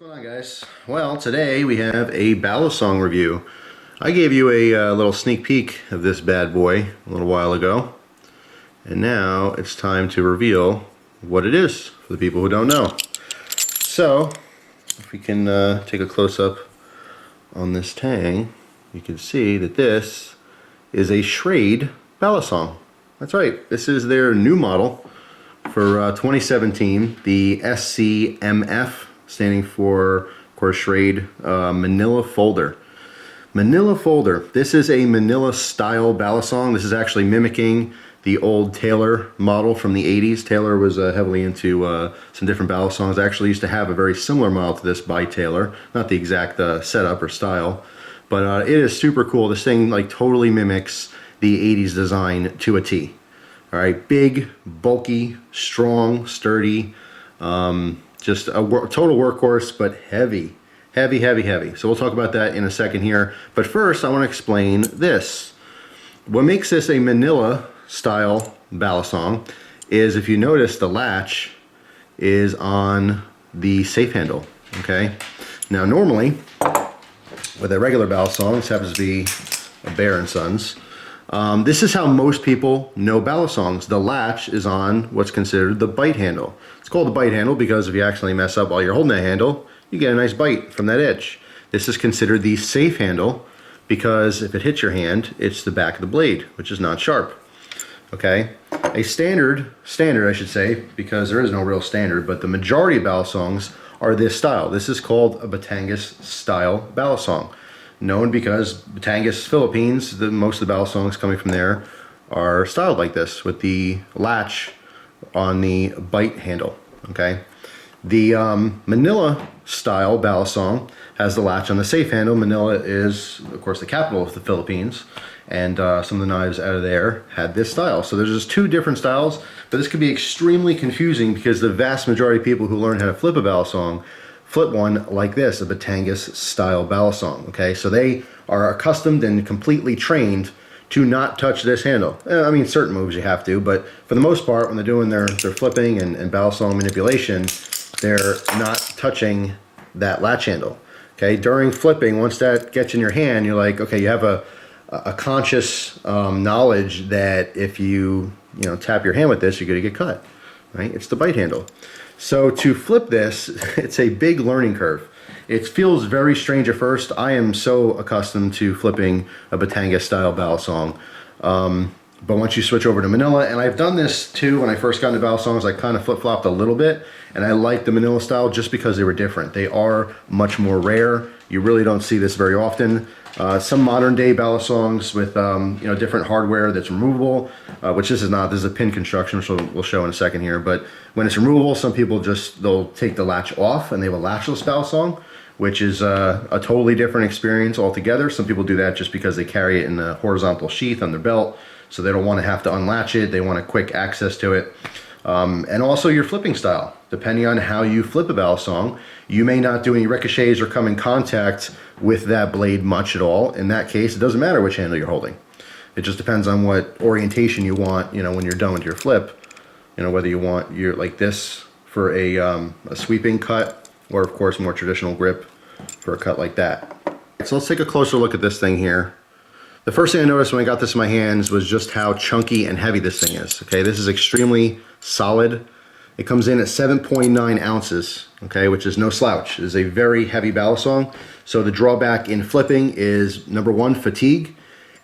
What's going on, guys? Well, today we have a Balisong review. I gave you a little sneak peek of this bad boy a little while ago, and now it's time to reveal what it is for the people who don't know. So, if we can take a close-up on this tang, you can see that this is a Schrade Balisong. That's right, this is their new model for 2017, the SCMF, standing for, of course, Schrade Manila Folder. Manila Folder. This is a Manila style Balisong. This is actually mimicking the old Taylor model from the 80s. Taylor was heavily into some different Balisongs. I actually used to have a very similar model to this by Taylor. Not the exact setup or style, but it is super cool. This thing like totally mimics the 80s design to a T. All right, big, bulky, strong, sturdy. Just a total workhorse, but heavy. So we'll talk about that in a second here. But first, I want to explain this. What makes this a Manila style Balisong is, if you notice, the latch is on the safe handle, okay? Now, normally, with a regular Balisong, this happens to be a Bear & Sons, this is how most people know Balisongs. The latch is on what's considered the bite handle. It's called the bite handle because if you accidentally mess up while you're holding that handle, you get a nice bite from that edge. This is considered the safe handle because if it hits your hand, it's the back of the blade, which is not sharp. Okay? A standard I should say, because there is no real standard, but the majority of Balisongs are this style. This is called a Batangas style Balisong. Known because Batangas, Philippines, most of the Balisongs coming from there are styled like this, with the latch on the bite handle, okay? The Manila style Balisong has the latch on the safe handle. Manila is, of course, the capital of the Philippines, and some of the knives out of there had this style. So there's just two different styles, but this could be extremely confusing because the vast majority of people who learn how to flip a Balisong flip one like this, a Batangas style Balisong, okay? So they are accustomed and completely trained to not touch this handle. I mean, certain moves you have to, but for the most part, when they're doing their flipping and Balisong manipulation, they're not touching that latch handle, okay? During flipping, once that gets in your hand, you're like, okay, you have a conscious knowledge that if you tap your hand with this, you're gonna get cut, right? It's the bite handle. So to flip this, it's a big learning curve. It feels very strange at first. I am so accustomed to flipping a Batangas style Balisong. But once you switch over to Manila, and I've done this too when I first got into Balisongs, I kind of flip-flopped a little bit, and I like the Manila style just because they were different. They are much more rare. You really don't see this very often. Some modern day Balisongs with different hardware that's removable, which this is not. This is a pin construction, which we'll show in a second here. But when it's removable, some people they'll take the latch off and they have a latchless Balisong, which is a totally different experience altogether. Some people do that just because they carry it in a horizontal sheath on their belt, so they don't want to have to unlatch it. They want a quick access to it. And also your flipping style. Depending on how you flip a Balisong, you may not do any ricochets or come in contact with that blade much at all. In that case, it doesn't matter which handle you're holding. It just depends on what orientation you want, when you're done with your flip. Whether you want like this for a sweeping cut, or of course more traditional grip for a cut like that. So let's take a closer look at this thing here. The first thing I noticed when I got this in my hands was just how chunky and heavy this thing is. Okay, this is extremely solid. It comes in at 7.9 ounces, okay, which is no slouch. It is a very heavy Balisong. So the drawback in flipping is, number one, fatigue,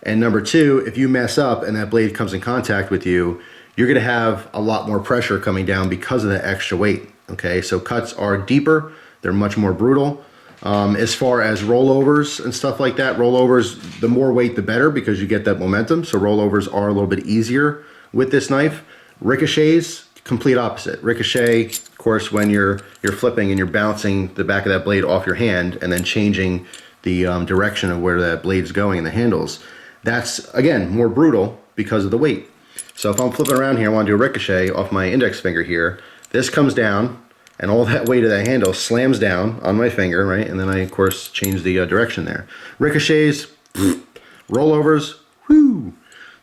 and number two, if you mess up and that blade comes in contact with you, you're gonna have a lot more pressure coming down because of that extra weight, okay? So cuts are deeper, they're much more brutal. As far as rollovers and stuff like that, rollovers, the more weight the better because you get that momentum. So rollovers are a little bit easier with this knife. Ricochets, complete opposite. Ricochet, of course, when you're flipping and you're bouncing the back of that blade off your hand and then changing the direction of where that blade's going in the handles. That's, again, more brutal because of the weight. So if I'm flipping around here, I want to do a ricochet off my index finger here. This comes down, and all that weight of that handle slams down on my finger, right? And then I, of course, change the direction there. Ricochets, rollovers, whoo!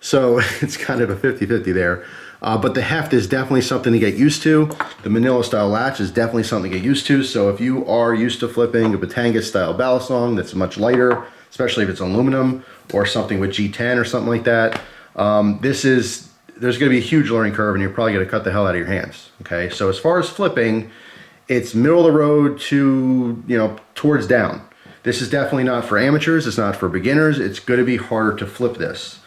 So it's kind of a 50-50 there. But the heft is definitely something to get used to. The Manila style latch is definitely something to get used to. So if you are used to flipping a Batangas style Balisong that's much lighter, especially if it's aluminum or something with G10 or something like that, there's going to be a huge learning curve and you're probably going to cut the hell out of your hands. Okay, so as far as flipping, it's middle of the road to, towards down. This is definitely not for amateurs. It's not for beginners. It's going to be harder to flip this.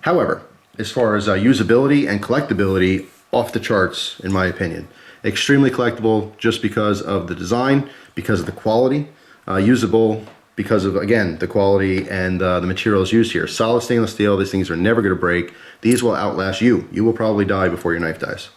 However, as far as usability and collectability, off the charts, in my opinion. Extremely collectible just because of the design, because of the quality. Usable because of, again, the quality and the materials used here. Solid stainless steel. These things are never going to break. These will outlast you. You will probably die before your knife dies.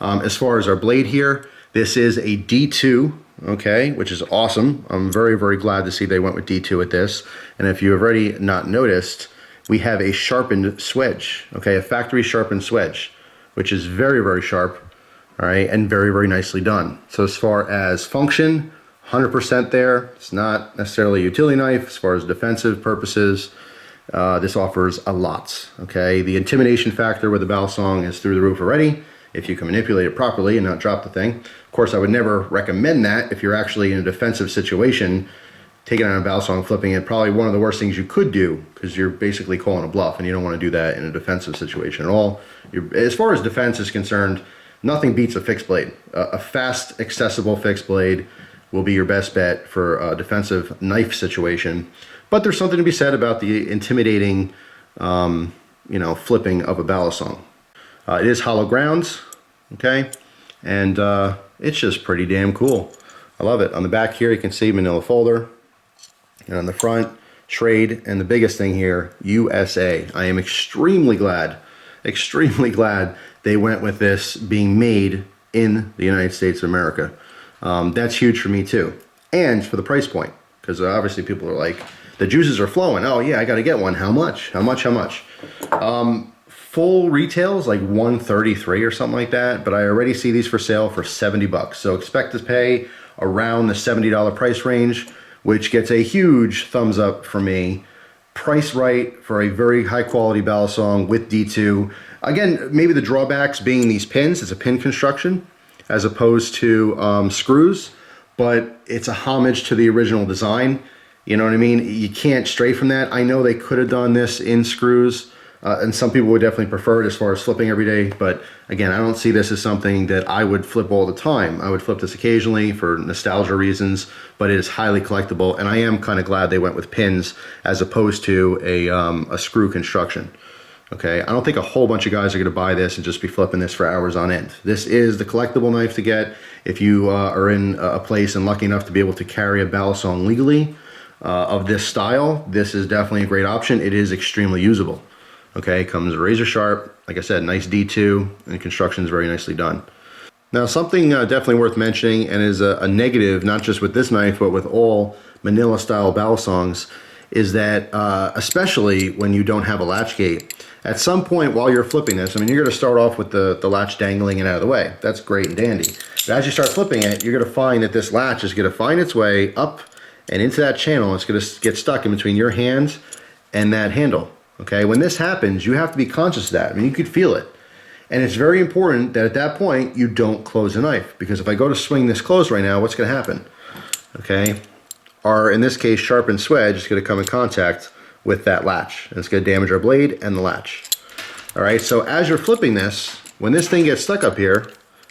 As far as our blade here, this is a D2, okay, which is awesome. I'm very, very glad to see they went with D2 with this. And if you have already not noticed, we have a sharpened swedge, okay, a factory sharpened swedge, which is very, very sharp, all right, and very, very nicely done. So as far as function, 100% there. It's not necessarily a utility knife. As far as defensive purposes, this offers a lot, okay? The intimidation factor with the Balisong is through the roof already, if you can manipulate it properly and not drop the thing. Of course, I would never recommend that if you're actually in a defensive situation. Taking out a Balisong, flipping it, probably one of the worst things you could do, because you're basically calling a bluff, and you don't want to do that in a defensive situation at all. As far as defense is concerned, nothing beats a fixed blade. A fast, accessible fixed blade will be your best bet for a defensive knife situation. But there's something to be said about the intimidating, flipping of a Balisong. It is hollow grounds, okay, and it's just pretty damn cool. I love it. On the back here, you can see Manila folder. And on the front, Schrade, and the biggest thing here, USA. I am extremely glad they went with this being made in the United States of America. That's huge for me too. And for the price point, because obviously people are like, the juices are flowing. Oh yeah, I got to get one. How much? How much? How much? Full retail is like $133 or something like that, but I already see these for sale for $70. So expect to pay around the $70 price range, which gets a huge thumbs up for me. Price right for a very high quality Balisong with D2. Again, maybe the drawbacks being these pins. It's a pin construction as opposed to screws, but it's a homage to the original design. You know what I mean? You can't stray from that. I know they could have done this in screws, and some people would definitely prefer it as far as flipping every day, but again, I don't see this as something that I would flip all the time. I would flip this occasionally for nostalgia reasons, but it is highly collectible, and I am kind of glad they went with pins as opposed to a screw construction. Okay, I don't think a whole bunch of guys are going to buy this and just be flipping this for hours on end. This is the collectible knife to get if you are in a place and lucky enough to be able to carry a Balisong legally of this style. This is definitely a great option. It is extremely usable. Okay, comes razor sharp, like I said, nice D2, and the construction is very nicely done. Now, something definitely worth mentioning, and is a negative, not just with this knife, but with all Manila style Balisongs, is that especially when you don't have a latch gate, at some point while you're flipping this, I mean, you're going to start off with the latch dangling and out of the way. That's great and dandy. But as you start flipping it, you're going to find that this latch is going to find its way up and into that channel. It's going to get stuck in between your hands and that handle. Okay, when this happens, you have to be conscious of that. I mean, you could feel it. And it's very important that at that point, you don't close the knife. Because if I go to swing this closed right now, what's going to happen? Okay, our, in this case, sharpened swedge is going to come in contact with that latch. And it's going to damage our blade and the latch. All right, so as you're flipping this, when this thing gets stuck up here,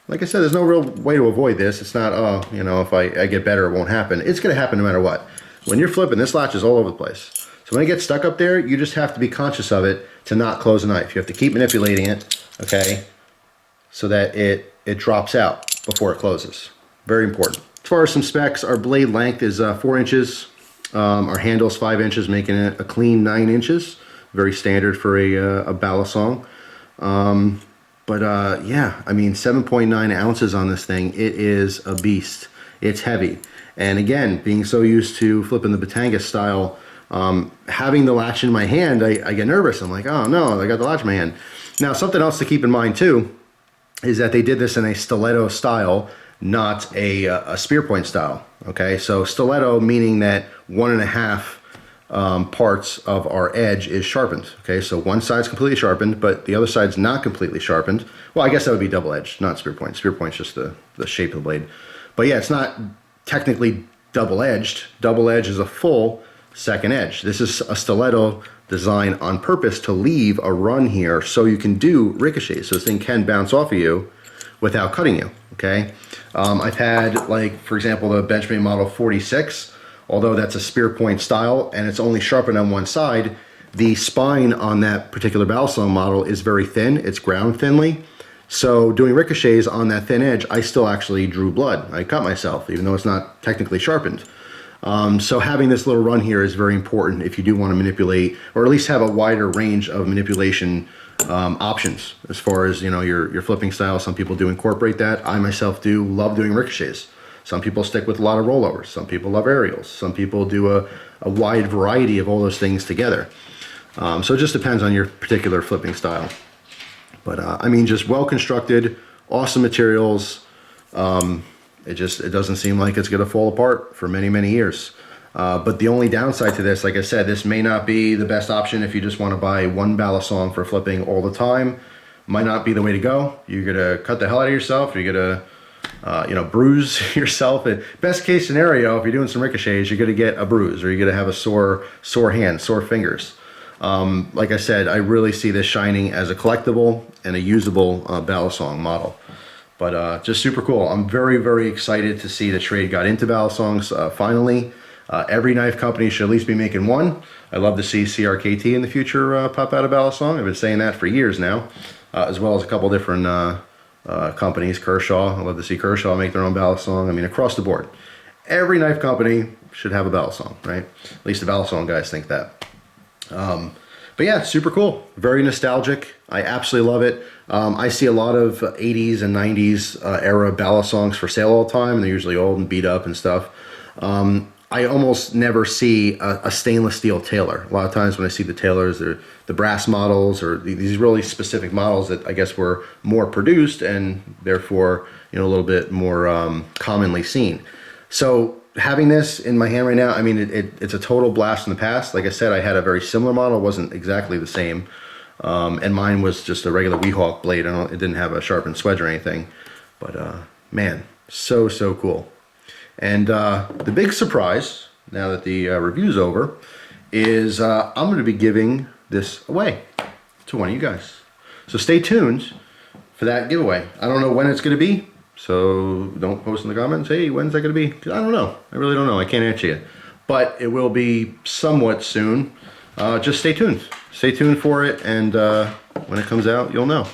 like I said, there's no real way to avoid this. It's not, oh, you know, if I get better, it won't happen. It's going to happen no matter what. When you're flipping, this latch is all over the place. So when it gets stuck up there, you just have to be conscious of it to not close the knife. You have to keep manipulating it, okay, so that it drops out before it closes. Very important. As far as some specs, our blade length is 4 inches. Our handle's 5 inches, making it a clean 9 inches. Very standard for a Balisong. Yeah, I mean, 7.9 ounces on this thing. It is a beast. It's heavy. And again, being so used to flipping the Batangas style, having the latch in my hand, I get nervous. I'm like, oh no, I got the latch in my hand. Now, something else to keep in mind too is that they did this in a stiletto style, not a spear point style. Okay, so stiletto meaning that 1.5 parts of our edge is sharpened. Okay, so one side's completely sharpened, but the other side's not completely sharpened. Well, I guess that would be double edged, not spear point. Spear point's just the shape of the blade. But yeah, it's not technically double edged. Double edge is a full second edge. This is a stiletto designed on purpose to leave a run here so you can do ricochets. So this thing can bounce off of you without cutting you. Okay, I've had, like, for example, the Benchmade Model 46. Although that's a spear point style and it's only sharpened on one side, the spine on that particular Balisong model is very thin. It's ground thinly. So doing ricochets on that thin edge, I still actually drew blood. I cut myself, even though it's not technically sharpened. So having this little run here is very important if you do want to manipulate, or at least have a wider range of manipulation options as far as, you know, your flipping style. Some people do incorporate that. I myself do love doing ricochets. Some people stick with a lot of rollovers. Some people love aerials. Some people do a wide variety of all those things together. So it just depends on your particular flipping style. But I mean, just well constructed, awesome materials. It doesn't seem like it's going to fall apart for many, many years. But the only downside to this, like I said, this may not be the best option if you just want to buy one Balisong for flipping all the time. Might not be the way to go. You're going to cut the hell out of yourself. You're going to you know, bruise yourself. Best case scenario, if you're doing some ricochets, you're going to get a bruise, or you're going to have a sore hand, sore fingers. Like I said, I really see this shining as a collectible and a usable Balisong model. But just super cool. I'm very, very excited to see that Schrade got into Balisongs finally. Every knife company should at least be making one. I'd love to see CRKT in the future pop out of Balisong. I've been saying that for years now, as well as a couple different companies. Kershaw, I'd love to see Kershaw make their own Balisong. I mean, across the board. Every knife company should have a Balisong, right? At least the Balisong guys think that. But yeah, super cool. Very nostalgic. I absolutely love it. I see a lot of 80s and 90s era Balisongs for sale all the time, and they're usually old and beat up and stuff. I almost never see a stainless steel tailor. A lot of times when I see the tailors, they're the brass models or these really specific models that I guess were more produced and therefore, you know, a little bit more commonly seen. So having this in my hand right now, I mean, it's a total blast from the past. Like I said, I had a very similar model. It wasn't exactly the same. And mine was just a regular Weehawk blade. It didn't have a sharpened swedge or anything. But man, so cool. And the big surprise, now that the review's over, is I'm going to be giving this away to one of you guys. So stay tuned for that giveaway. I don't know when it's going to be, so don't post in the comments, hey, when's that going to be? 'Cause I don't know. I really don't know. I can't answer you. But it will be somewhat soon. Just stay tuned. Stay tuned for it, and when it comes out, you'll know.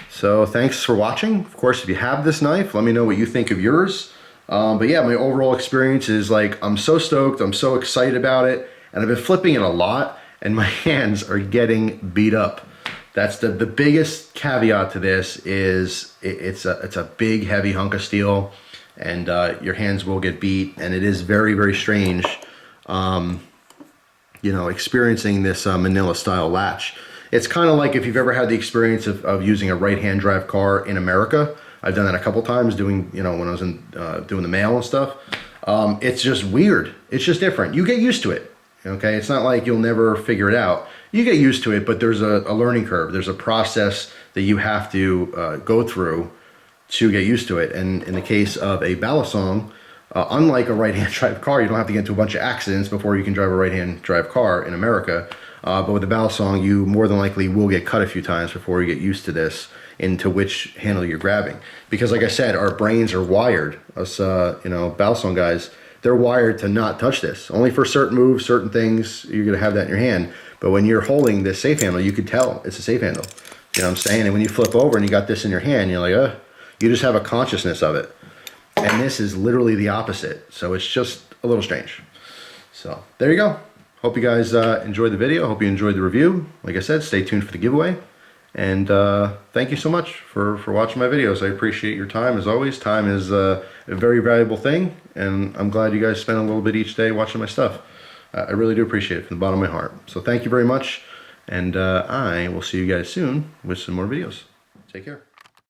So thanks for watching. Of course, if you have this knife, let me know what you think of yours. But yeah, my overall experience is like, I'm so stoked, I'm so excited about it, and I've been flipping it a lot, and my hands are getting beat up. That's the biggest caveat to this is it's a big, heavy hunk of steel, and your hands will get beat, and it is very, very strange, you know, experiencing this Manila style latch. It's kind of like if you've ever had the experience of using a right-hand drive car in America. I've done that a couple times doing, you know, when I was doing the mail and stuff. It's just weird. It's just different. You get used to it, okay? It's not like you'll never figure it out. You get used to it, but there's a learning curve. There's a process that you have to go through to get used to it. And in the case of a Balisong, unlike a right-hand drive car, you don't have to get into a bunch of accidents before you can drive a right-hand drive car in America. But with the Balisong, you more than likely will get cut a few times before you get used to this, into which handle you're grabbing. Because like I said, our brains are wired, us you know, Balisong guys, they're wired to not touch this. Only for certain moves, certain things, you're gonna have that in your hand. But when you're holding this safe handle, you could tell it's a safe handle. You know what I'm saying? And when you flip over and you got this in your hand, you're like, you just have a consciousness of it. And this is literally the opposite. So it's just a little strange. So there you go. Hope you guys enjoyed the video. Hope you enjoyed the review. Like I said, stay tuned for the giveaway. And thank you so much for watching my videos. I appreciate your time as always. Time is a very valuable thing, and I'm glad you guys spend a little bit each day watching my stuff. I really do appreciate it from the bottom of my heart. So thank you very much, and I will see you guys soon with some more videos. Take care.